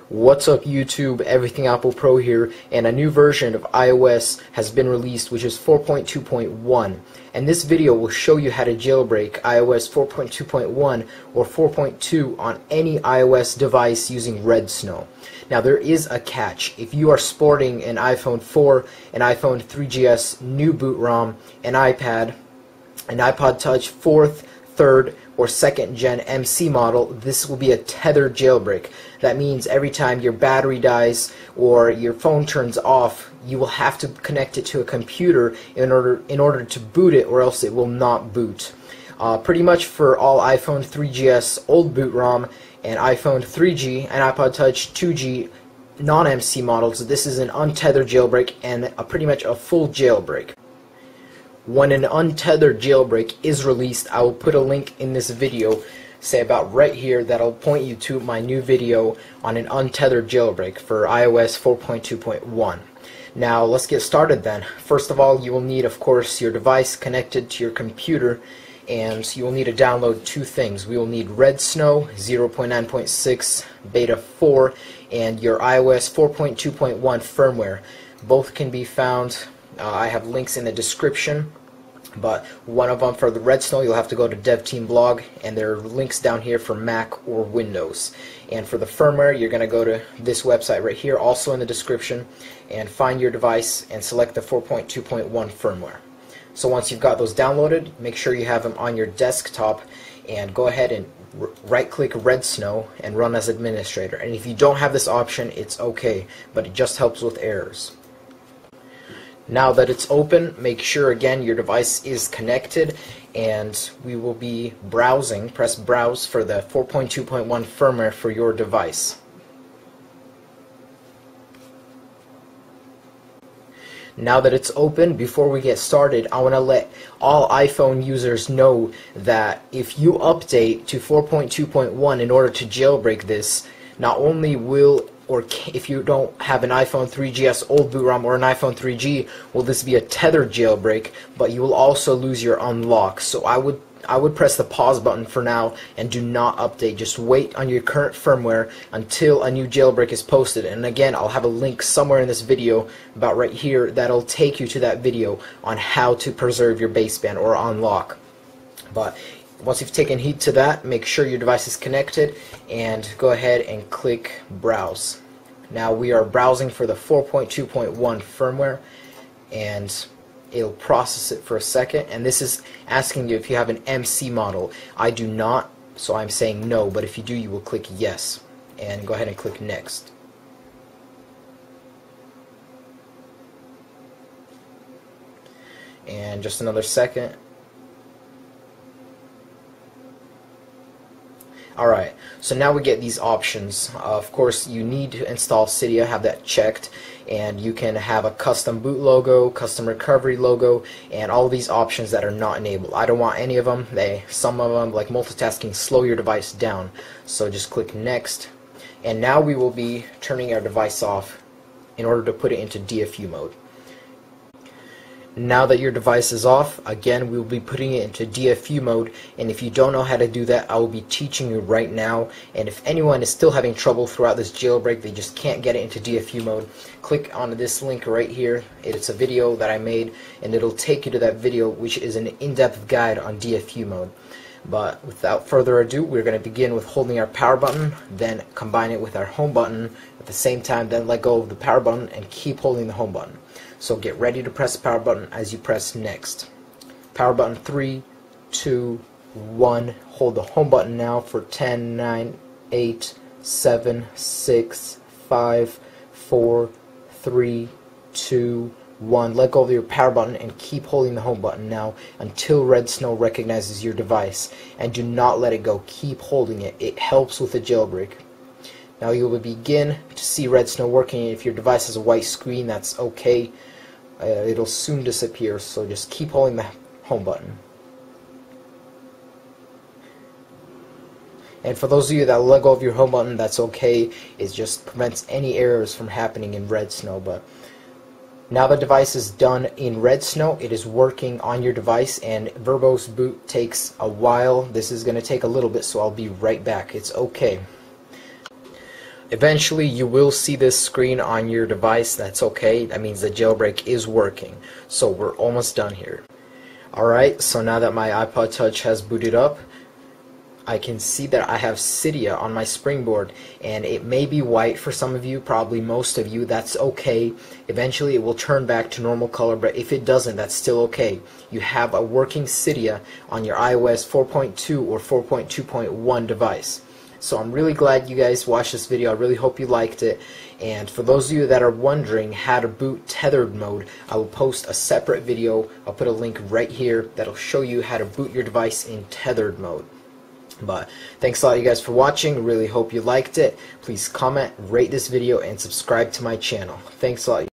What's up YouTube, Everything Apple Pro here, and a new version of iOS has been released, which is 4.2.1, and this video will show you how to jailbreak iOS 4.2.1 or 4.2 on any iOS device using rEDSN0W. Now there is a catch. If you are sporting an iPhone 4, an iPhone 3GS, new boot ROM, an iPad, an iPod Touch 4th, 3rd, or 2nd gen MC model, this will be a tethered jailbreak. That means every time your battery dies or your phone turns off, you will have to connect it to a computer in order to boot it, or else it will not boot. Pretty much for all iPhone 3GS Old Bootrom and iPhone 3G and iPod Touch 2G non-MC models, this is an untethered jailbreak and pretty much a full jailbreak. When an untethered jailbreak is released, I will put a link in this video, say about right here, that'll point you to my new video on an untethered jailbreak for iOS 4.2.1. Now let's get started then. First of all, you will need, of course, your device connected to your computer, and you will need to download two things. We will need rEDSN0W 0.9.6 Beta 4 and your iOS 4.2.1 firmware. Both can be found, I have links in the description, but one of them for the rEDSN0W, you'll have to go to DevTeam blog, and there are links down here for Mac or Windows. And for the firmware, you're going to go to this website right here, also in the description, and find your device and select the 4.2.1 firmware. So once you've got those downloaded, make sure you have them on your desktop, and go ahead and right-click rEDSN0W and run as administrator. And if you don't have this option, it's okay, but it just helps with errors. Now that it's open, make sure again your device is connected, and we will be browsing. Press browse for the 4.2.1 firmware for your device. Now that it's open, before we get started, I want to let all iPhone users know that if you update to 4.2.1 in order to jailbreak this, not only will, or if you don't have an iPhone 3GS Old Bootrom or an iPhone 3G, will this be a tethered jailbreak, but you will also lose your unlock. So I would press the pause button for now and do not update. Just wait on your current firmware until a new jailbreak is posted. And again, I'll have a link somewhere in this video, about right here, that'll take you to that video on how to preserve your baseband or unlock. But once you've taken heed to that, make sure your device is connected and go ahead and click browse. Now we are browsing for the 4.2.1 firmware, and it'll process it for a second, and this is asking you if you have an MC model. I do not, so I'm saying no, but if you do, you will click yes and go ahead and click next. And just another second. Alright, so now we get these options. Of course, you need to install Cydia, have that checked, and you can have a custom boot logo, custom recovery logo, and all these options that are not enabled. I don't want any of them. Some of them, like multitasking, slow your device down. So just click next, and now we will be turning our device off in order to put it into DFU mode. Now that your device is off, again, we will be putting it into DFU mode, and if you don't know how to do that, I will be teaching you right now. And if anyone is still having trouble throughout this jailbreak, they just can't get it into DFU mode, click on this link right here. It's a video that I made, and it'll take you to that video, which is an in-depth guide on DFU mode. But without further ado, we're going to begin with holding our power button, then combine it with our home button at the same time, then let go of the power button and keep holding the home button. So get ready to press the power button as you press next. Power button 3, 2, 1. Hold the home button now for 10, 9, 8, 7, 6, 5, 4, 3, 2, 1. Let go of your power button and keep holding the home button now until rEDSN0W recognizes your device. And do not let it go. Keep holding it. It helps with the jailbreak. Now you will begin to see rEDSN0W working. If your device has a white screen, that's okay. It'll soon disappear, so just keep holding the home button. And for those of you that let go of your home button, that's okay. It just prevents any errors from happening in rEDSN0W. But now the device is done in rEDSN0W. It is working on your device, and verbose boot takes a while. This is going to take a little bit, so I'll be right back. It's okay. Eventually you will see this screen on your device. That's okay. That means the jailbreak is working. So we're almost done here. Alright, so now that my iPod Touch has booted up, I can see that I have Cydia on my springboard, and it may be white for some of you, probably most of you. That's okay. Eventually it will turn back to normal color, but if it doesn't, that's still okay. You have a working Cydia on your iOS 4.2 or 4.2.1 device. So I'm really glad you guys watched this video. I really hope you liked it. And for those of you that are wondering how to boot tethered mode, I will post a separate video. I'll put a link right here that'll show you how to boot your device in tethered mode. But thanks a lot you guys for watching. Really hope you liked it. Please comment, rate this video, and subscribe to my channel. Thanks a lot.